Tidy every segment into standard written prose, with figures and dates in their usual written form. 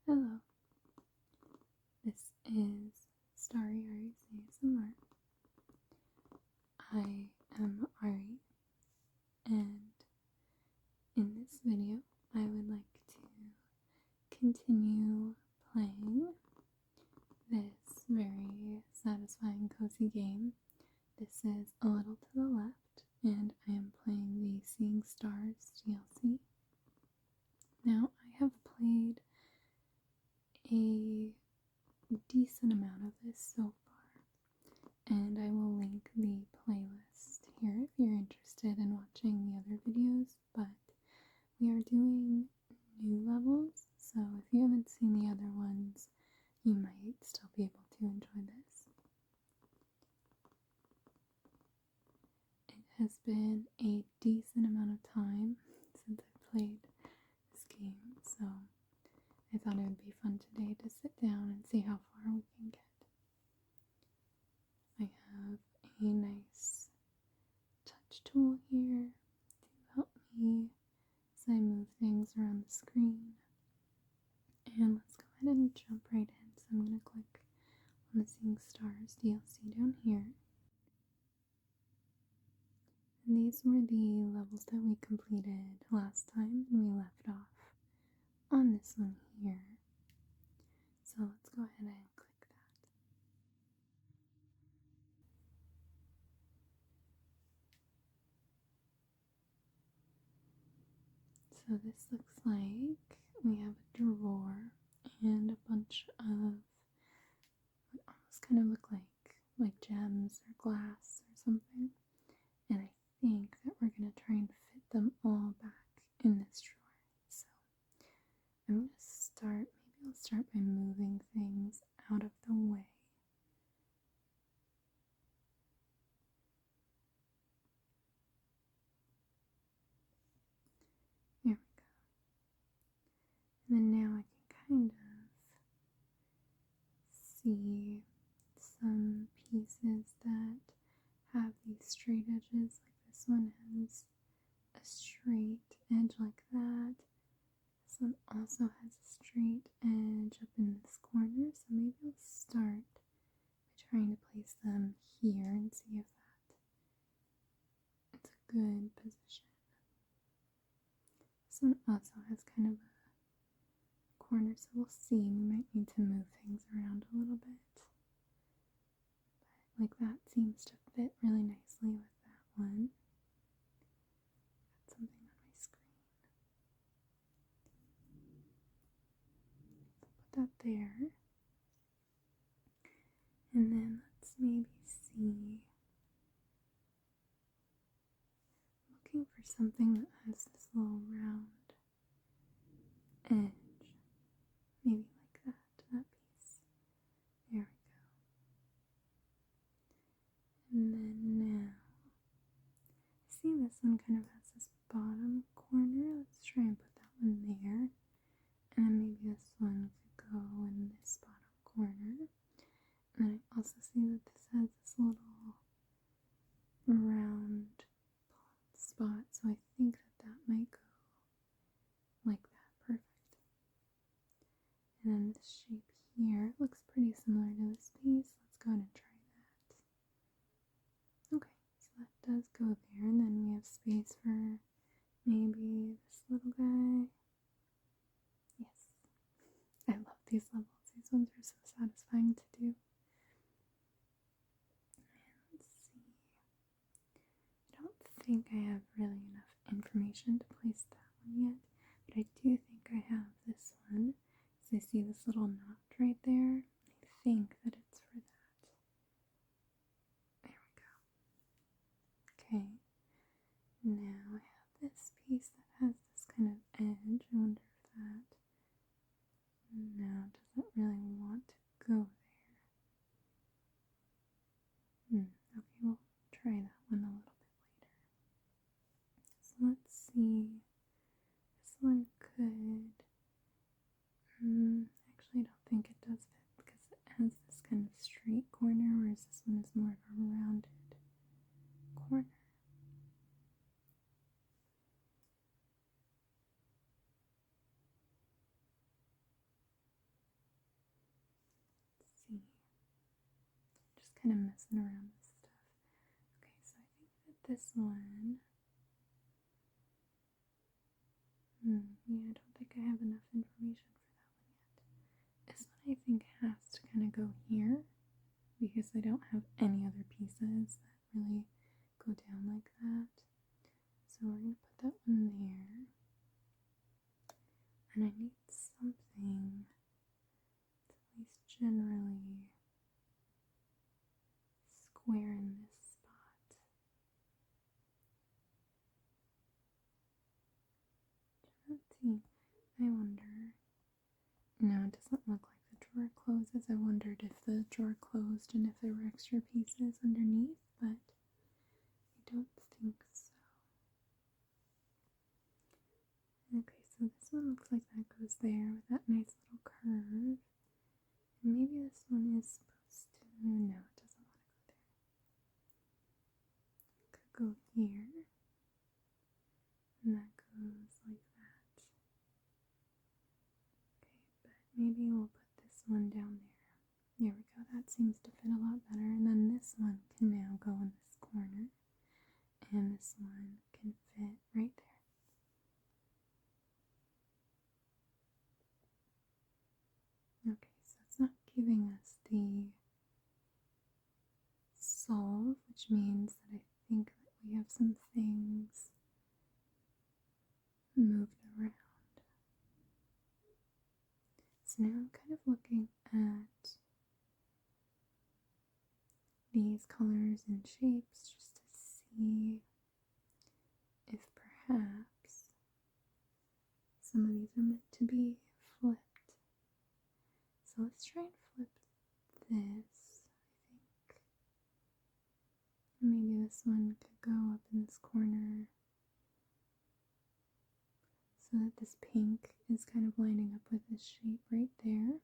Hello, this is Starry Ari's ASMR. I am Ari, and in this video, I would like to continue playing this very satisfying, cozy game. This is A Little to the Left, and I am playing the Seeing Stars DLC. Now, I have played a decent amount of this so far, and I will link the playlist here if you're interested in watching the other videos, but we are doing new levels, so if you haven't seen the other ones, you might still be able to enjoy this. It has been a decent amount of time since I played this game, so I thought it would be fun today to sit down and see how far we can get. I have a nice touch tool here to help me as I move things around the screen. And let's go ahead and jump right in. So I'm going to click on the Seeing Stars DLC down here. And these were the levels that we completed last time, and we left off on this one here. So let's go ahead and click that. So this looks like we have a drawer and a bunch of what almost kind of look like gems or glass or something. And I think that we're going to try and fit them all back in this drawer. So I'm going to start, maybe I'll start by moving things out of the way. There we go. And then now I can kind of see some pieces that have these straight edges. Like this one has a straight edge like that. This one also has a straight edge up in this corner, so maybe I'll start by trying to place them here and see if it's a good position. This one also has kind of a corner, so we'll see. We might need to move things around a little bit. But like that seems to fit really nicely with that one. Got something on my screen. So put that there. And then let's maybe see. Looking for something that has this little round edge. Maybe like that piece. There we go. And then now, see this one kind of has this bottom corner. Let's try and put that one there. And then maybe this one could go in this bottom corner. And then I also see that this has this little round spot, so I think that might go like that. Perfect. And then this shape here looks pretty similar to this piece. Let's go ahead and try that. Okay, so that does go there, and then we have space for maybe this little guy. Yes, I love these levels. These ones are so satisfying to do. Let's see. I don't think I have really enough information to place that one yet, but I do think I have this one. So I see this little knot right there. I think that it's for that. There we go. Okay. Now I have this piece that has this kind of edge. I wonder if that now doesn't really want to go there. Okay, we'll try that one a little bit later. So let's see. This one could. Actually, I don't think it does fit because it has this kind of straight corner, whereas this one is more of a rounded corner. kind of messing around with stuff. Okay, so I think that this one, yeah, I don't think I have enough information for that one yet. This one I think has to kind of go here because I don't have any other pieces that really go down like that. So we're going to put that one there. And I need something that's at least generally square in this spot. Let's see. I wonder. No, it doesn't look like the drawer closes. I wondered if the drawer closed and if there were extra pieces underneath, but I don't think so. Okay, so this one looks like that goes there with that nice little curve. And maybe this one is supposed to, no, it doesn't want to go there. It could go here. And that goes like that. Okay, but maybe we'll put this one down there. There we go, that seems to fit a lot better. And then this one can now go in this corner. And this one can fit right there. Okay, so it's not giving us the solve, which means that I think that we have some things moved around. So now I'm kind of looking at these colors and shapes just to see if perhaps some of these are meant to be flipped. So let's try and flip this, I think. Maybe this one could go up in this corner so that this pink is kind of lining up with this shape right there.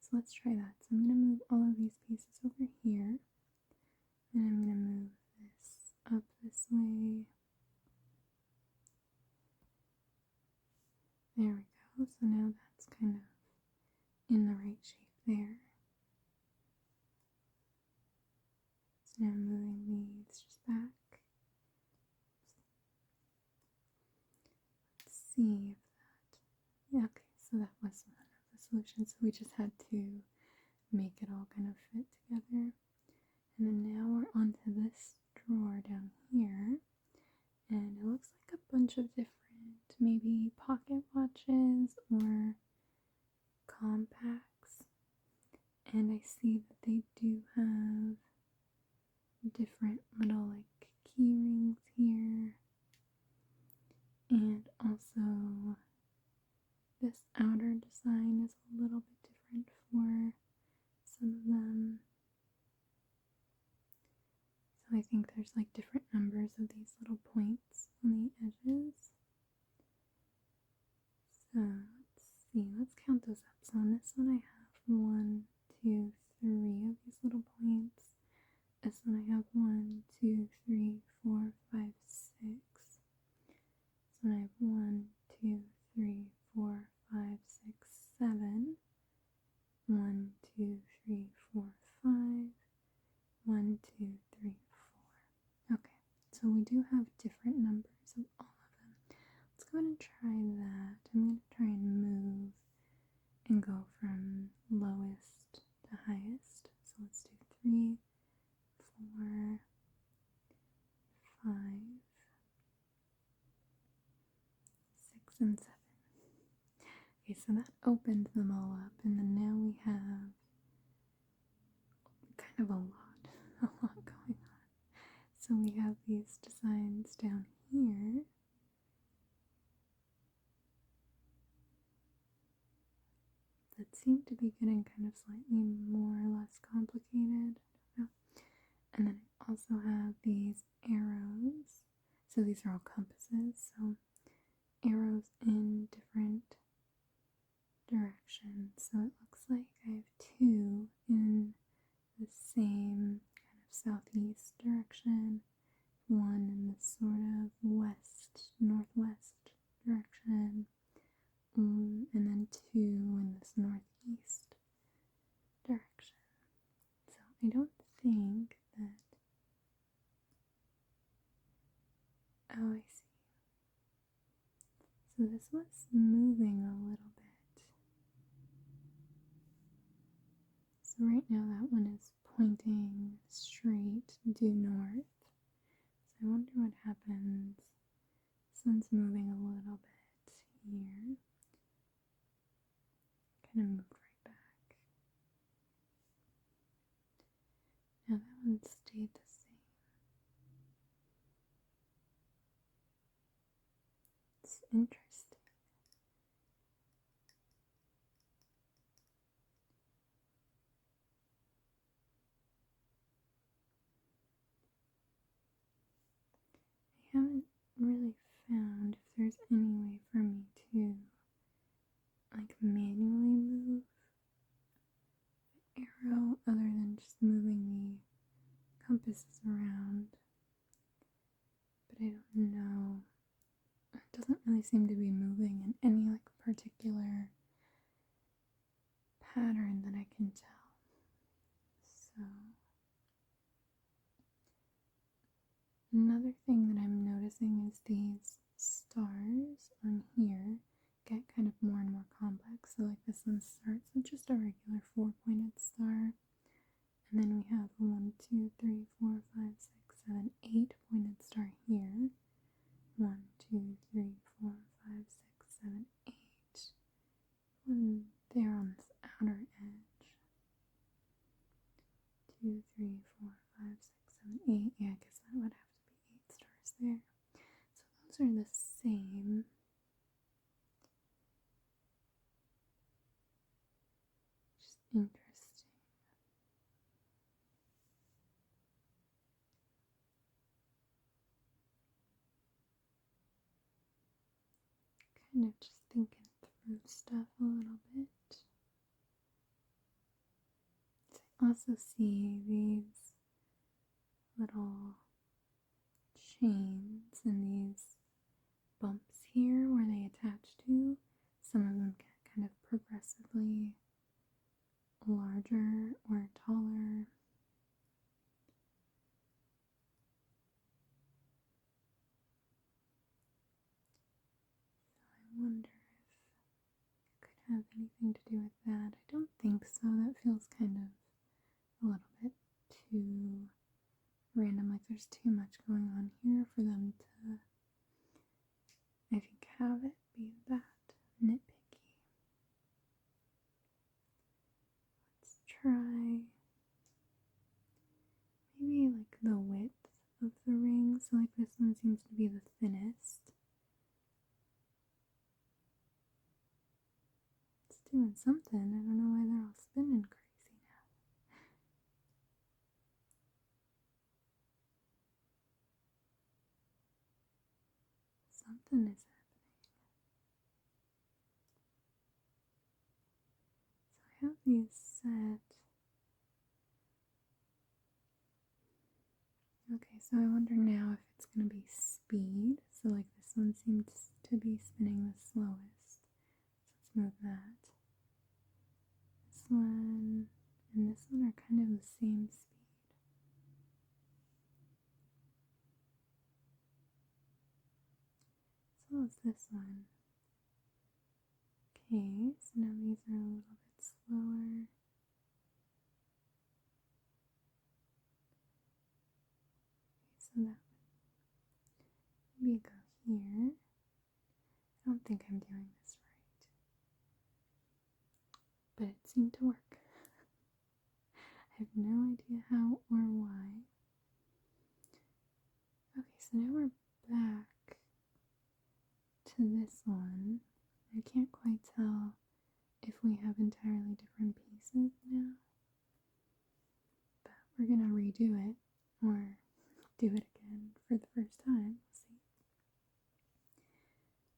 So let's try that. So I'm going to move all of these pieces over here. And I'm going to move this up this way. There we go. So now that's kind of in the right shape there. So now I'm moving these just back. Let's see if that, yeah, okay, so that was one of the solutions. So we just had to make it all kind of fit together. And then now we're onto this drawer down here. And it looks like a bunch of different, maybe pocket watches or compacts. And I see that they do have different little like key rings here. And also this outer design is a little bit different for some of them. So I think there's like different numbers of these little points on the edges. So let's see, let's count those up. So on this one I have 1, 2, 3 of these little points. This one I have 1, 2, 3, 4, 5, 6. This one I have 1, 2, 3, 4, 5, 6, 7. 1, 2, 3, 4, 5. 1, 2, 3, 4. Okay, so we do have different numbers of all of them. Let's go ahead and try that. I'm going to try and move and go from lowest to highest. So let's do 3, 4, 5, 6, and 7. Okay, so that opened them all up, and then now we have kind of a lot going on. So we have these designs down here. That seem to be getting kind of slightly more or less complicated. I don't know. And then I also have these arrows. So these are all compasses. So arrows in different directions. So it looks like I have 2 in the same kind of southeast direction, 1 in the sort of west, northwest direction, and then 2 in this northeast direction. So I don't think that, oh, I see. So this was moving a little bit. So right now that one is pointing straight due north. So I wonder what happens. This one's moving a little bit here. Kind of moved right back. Now that one stayed the same. It's interesting. I haven't really found if there's any way for me to like manually move the arrow other than just moving the compasses around. But I don't know. It doesn't really seem to be moving in any like particular pattern that I can tell. So another thing that I'm noticing is these stars on here get kind of more and more complex. So like this one starts with just a regular 4-pointed star. And then we have 1, 2, 3, 4, 5, 6, 7, 8-pointed star here. 1, 2, 3, 4, 5, 6, 7, 8. One there on this outer edge. 2, 3, 4, 5, 6, 7, 8. Yeah, I guess that would have to be 8 stars there. So those are the same. Just interesting. Kind of just thinking through stuff a little bit. I also see these little chains and these bumps here where they attach to. Some of them get kind of progressively larger or taller. So I wonder if it could have anything to do with that. I don't think so. That feels kind of a little bit too random, like there's too much going on here for them to, I think, have it be that nitpicky. Let's try maybe like the width of the ring. So like this one seems to be the thinnest. It's doing something. I don't know why they're all spinning crazy now. Something is happening. So I have these set. Okay, so I wonder now if it's going to be speed. So like this one seems to be spinning the slowest. So let's move that. This one and this one are kind of the same speed. So is this one. Okay, so now these are a little bit slower. Okay, so that would maybe go here. I don't think I'm doing this right, but it seemed to work. I have no idea how or why. Okay, so now we're back to this one. I can't quite tell if we have entirely different pieces now, but we're gonna redo it or do it again for the first time. We'll see.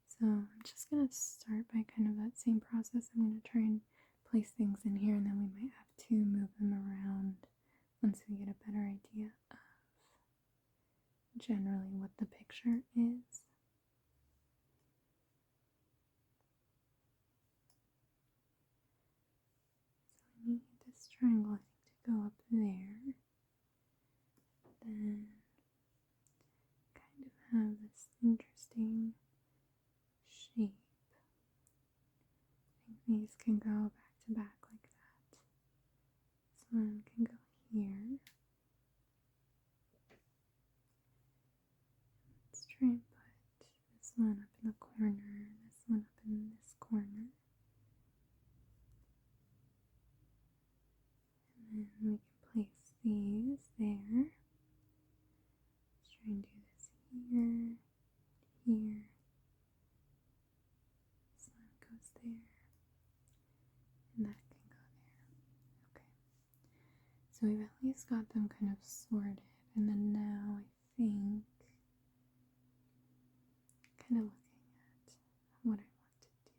So I'm just gonna start by kind of that same process. I'm gonna try and place things in here, and then we might have to move them around once we get a better idea of generally what the picture is. So I need this triangle, I think, to go up there. can go back to back like that. This one can go here. Let's try and put this one up in the corner, this one up in this corner. And then we can place these there. Let's try and do this here, here. This one goes there, and that can go there. Okay. So we've at least got them kind of sorted, and then now I think kind of looking at what I want to do.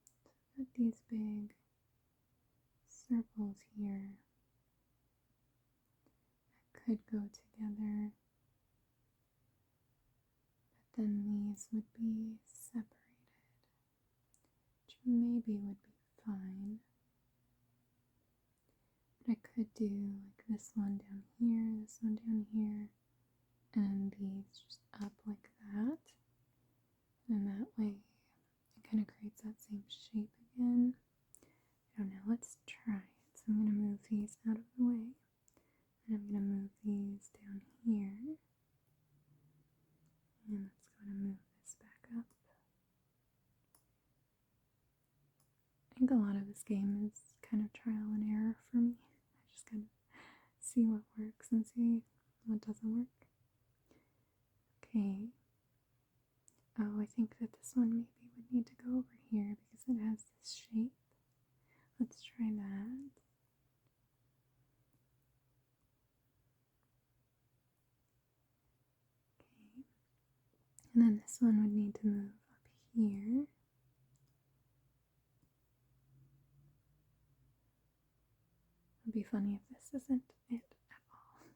So I've got these big circles here that could go together, but then these would be separated, which maybe would be fine. But I could do like this one down here, this one down here, and these just up like that. And that way it kind of creates that same shape again. I don't know, let's try it. So I'm going to move these out of the way. And I'm going to move these down here. And let's go and move this back up. I think a lot of this game is kind of trial and error for me. I just kind of see what works and see what doesn't work. Okay. Oh, I think that this one maybe would need to go over here because it has this shape. Let's try that. Okay. And then this one would need to move up here. It'd be funny if this isn't it at all.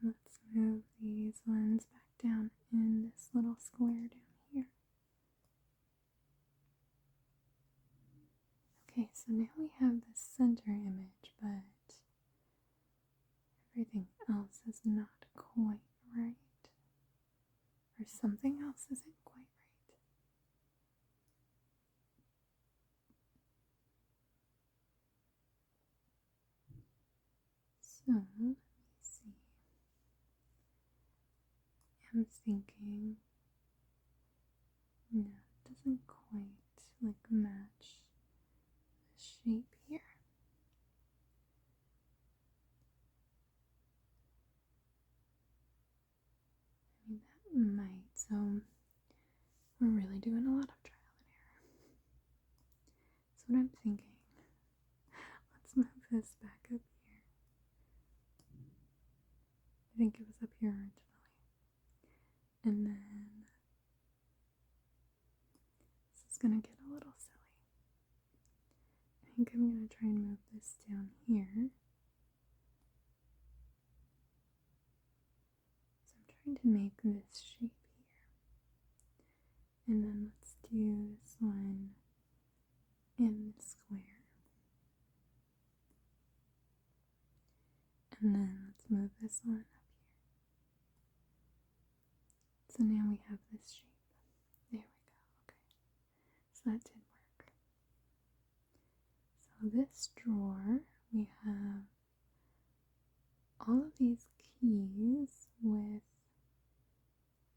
And let's move these ones back down in this little square down here. Okay, so now we have the center image, but everything else is not quite right. Or something else isn't quite right. So, let me see. I'm thinking, no, it doesn't quite like match the shape here. I mean, that might, so we're really doing a lot of trial and error. So what I'm thinking, let's move this back up here. I think it was up here originally. And then this is gonna get a little silly. I think I'm gonna try and move this down here. So I'm trying to make this shape here. And then let's do this one in the square. And then let's move this one up here. So now we have this shape. There we go. Okay. So that did work. So this drawer, we have all of these keys with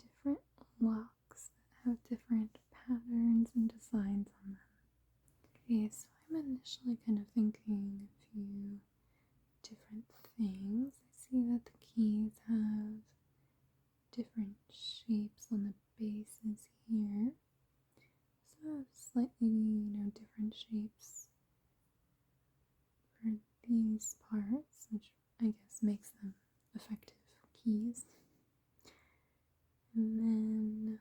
different locks that have different patterns and designs on them. Okay, so I'm initially kind of thinking a few different things. I see that the keys have different shapes on the bases here. So slightly, different shapes for these parts, which I guess makes them effective keys. And then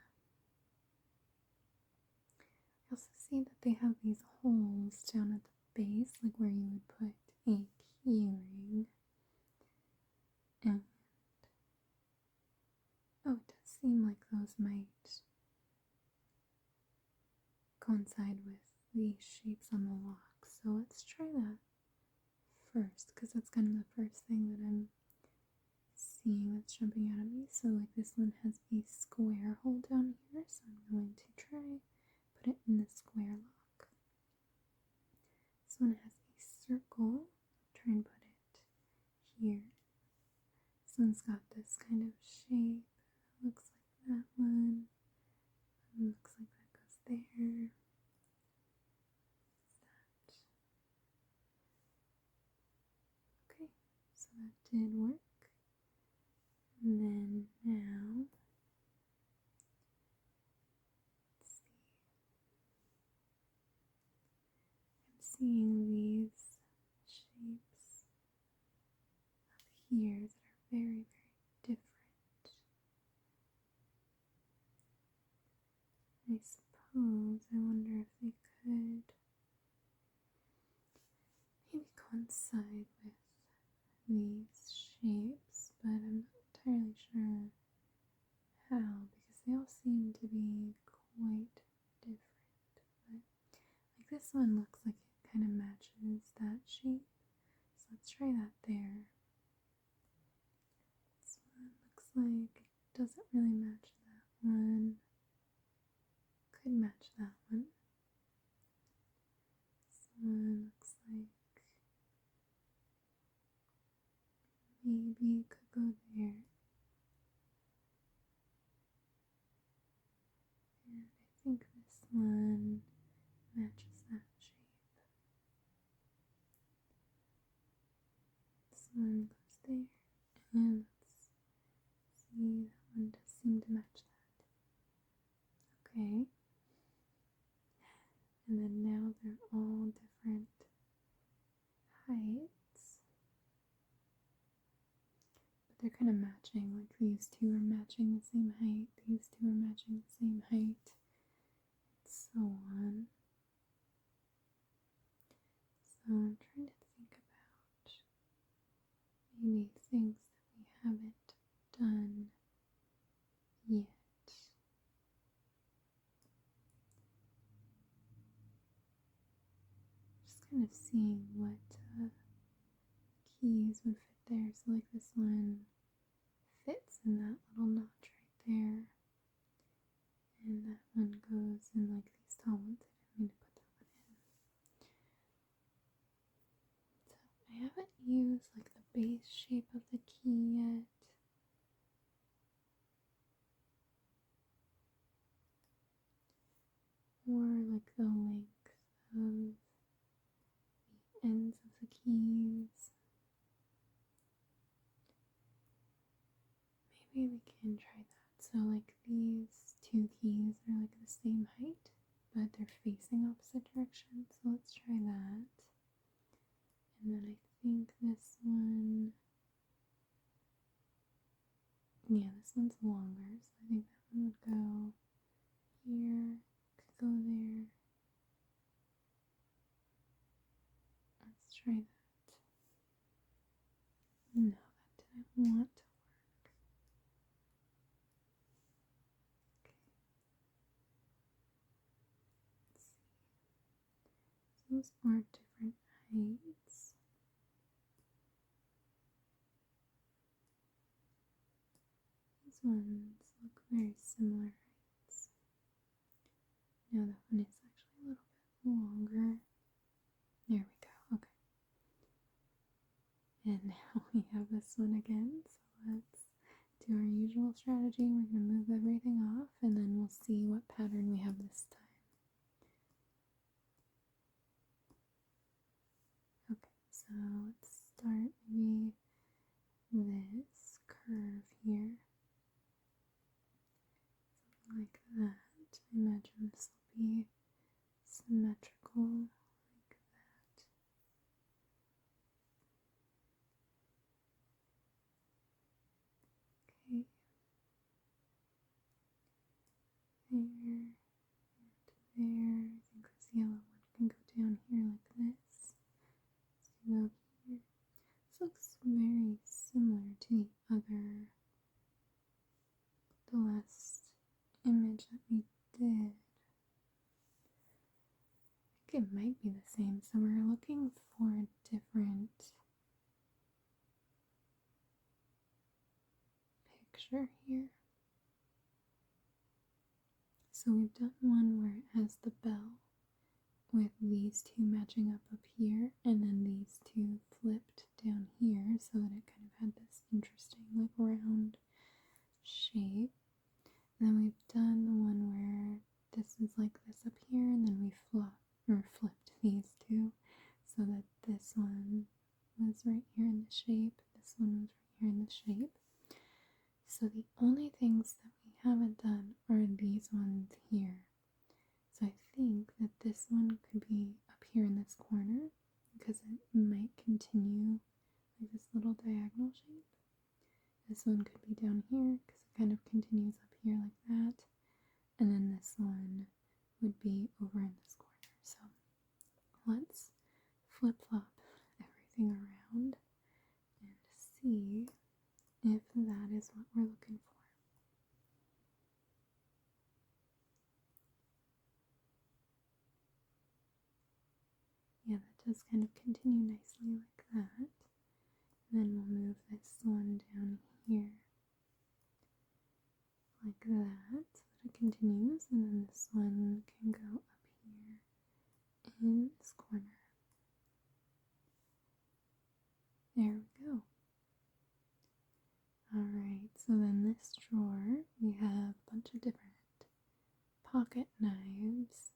I also see that they have these holes down at the base, like where you would put a key ring. And oh, it does seem like those might coincide with the shapes on the locks. So let's try that first, because that's kind of the first thing that I'm seeing what's jumping out at me. So like this one has a square hole down here, so I'm going to try put it in the square lock. This one has a circle. Try and put it here. This one's got this kind of shape. It looks like that one. It looks like that goes there. That. Okay, so that did work. And then now, let's see. I'm seeing these shapes up here that are very, very different. I suppose I wonder if they could maybe coincide with these shapes, but I'm not entirely sure how, because they all seem to be quite different. But like this one looks like it kind of matches that shape, so let's try that there. This one looks like it doesn't really match that one. Could match that one. This one looks like maybe it could go there. And I think this one matches that shape. This one goes there. And let's see, that one does seem to match that. Okay. And then now they're all different heights. But they're kind of matching, like these two are matching the same height, these two are matching the same height, and so on. So I'm trying to think about maybe things that we haven't done yet. Just kind of seeing what keys would fit there. So like this one fits in that little notch right there. And that one goes in like these tall ones. I didn't mean to put that one in. So I haven't used like the base shape of the key yet. Or like the length of the ends of the keys. Maybe we can try that. So like these two keys are like the same height, but they're facing opposite directions. So let's try that. And then I think this one, yeah, this one's longer. So I think that one would go here, could go there. Let's try that. No, that didn't want to work. Okay. Let's see. So those are different heights. These ones look very similar heights. Now that one is actually a little bit longer. There we go, okay. And now we have this one again, so let's do our usual strategy. We're going to move everything off and then we'll see what pattern we have this time. Okay, so let's start maybe this curve here. Something like that. I imagine this will be symmetrical like that. Okay. There and there. I think this yellow one can go down here like this. So you go here. This looks very similar to the last image that we did. I think it might be the same. So we're looking for different pressure here. So we've done one where it has the bell with these two matching up here, and then these two flipped down here so that it kind of had this interesting like round shape. And then we've done one where this is like this up here, and then we flipped these two so that this one was right here in the shape, this one was right here in the shape. So the only things that we haven't done are these ones here. So I think that this one could be up here in this corner because it might continue like this little diagonal shape. This one could be down here because it kind of continues up here like that. And then this one would be over in this corner. So let's flip-flop everything around and see if that is what we're looking for. Yeah, that does kind of continue nicely like that. And then we'll move this one down here like that so that it continues, and then this one can go up here in this corner. There we go. Alright, so then this drawer, we have a bunch of different pocket knives,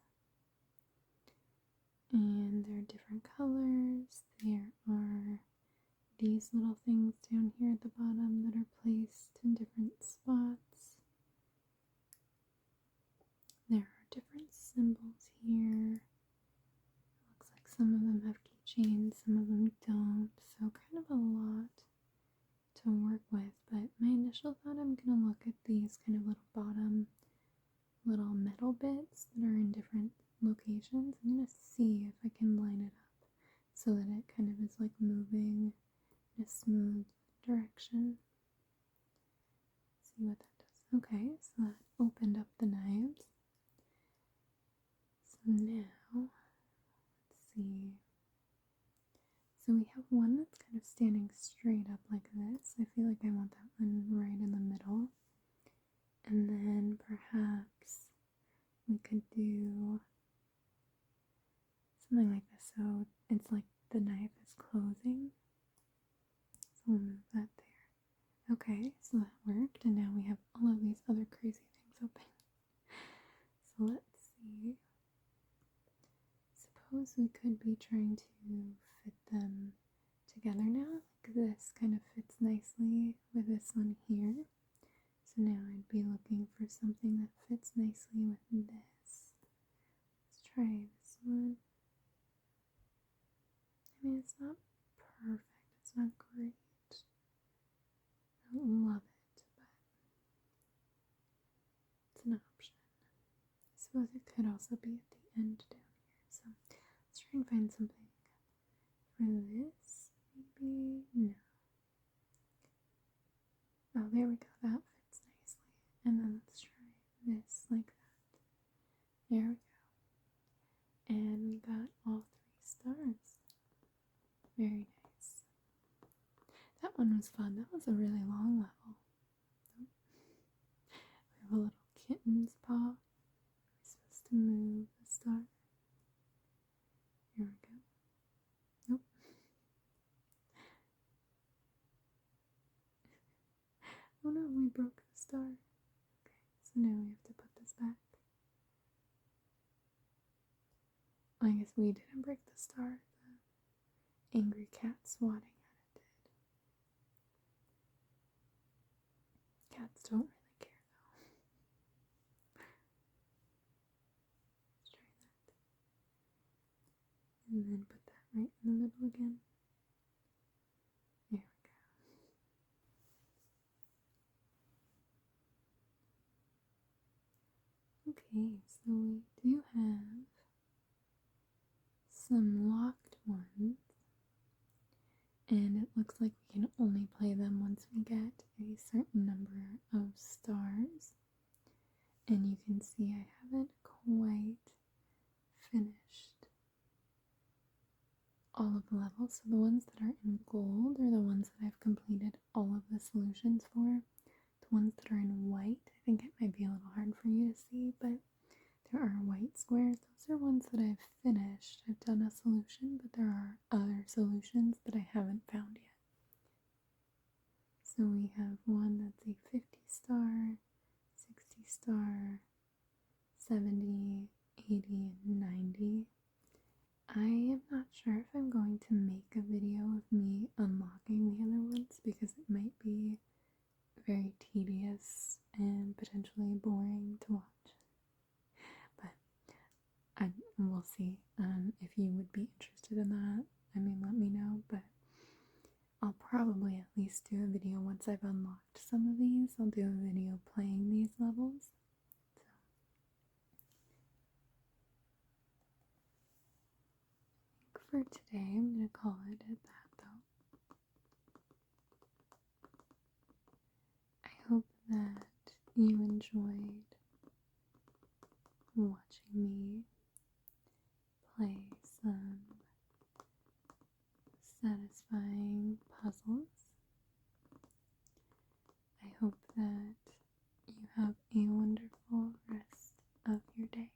and they're different colors. There are these little things down here at the bottom that are placed in different spots. There are different symbols here. It looks like some of them have keychains, some of them don't, so kind of a lot to work with, but my initial thought, I'm going to look at these kind of little bottom little metal bits that are in different locations. I'm going to see if I can line it up so that it kind of is like moving in a smooth direction. See what that does. Okay, so that opened up the knives. So now, let's see. So we have one that's kind of standing straight up like this. I feel like I want that one right in the middle. And then perhaps we could do something like this. So it's like the knife is closing. So we'll move that there. Okay, so that worked. And now we have all of these other crazy things open. So let's see. Suppose we could be trying to fit them together now. Like this kind of fits nicely with this one here. So now I'd be looking for something that fits nicely with this. Let's try this one. I mean, it's not perfect. It's not great. I don't love it, but it's an option. I suppose it could also be at the end down here. So let's try and find something for this. Maybe no. Oh, there we go. That fits nicely. And then let's try this like that. There we go. And we got all 3 stars. Very nice. That one was fun. That was a really long level. We have a little kitten's paw. We're supposed to move the star. Here we go. Nope. Oh no, we broke the star. Okay, so now we have to put this back. I guess we didn't break the star. The angry cat swatting at it did. Cats don't really care though. Let's try that. And then put that right in the middle again. There we go. Okay, so we do have some locked ones, and it looks like we can only play them once we get a certain number of stars. And you can see I haven't quite finished all of the levels. So the ones that are in gold are the ones that I've completed all of the solutions for. The ones that are in white. I think it might be a little hard for you to see, but there are white squares. Those are ones that I've finished. I've done a solution, but there are other solutions that I haven't found yet. So we have one that's a 50 star, 60 star, 70, 80, and 90. I am not sure if I'm going to make a video of me unlocking the other ones because it might be very tedious and potentially boring to watch. But we'll see if you would be interested in that. I mean, let me know, but I'll probably at least do a video once I've unlocked some of these. I'll do a video playing these levels. For today, I'm going to call it at that though. I hope that you enjoyed watching me play some satisfying puzzles. I hope that you have a wonderful rest of your day.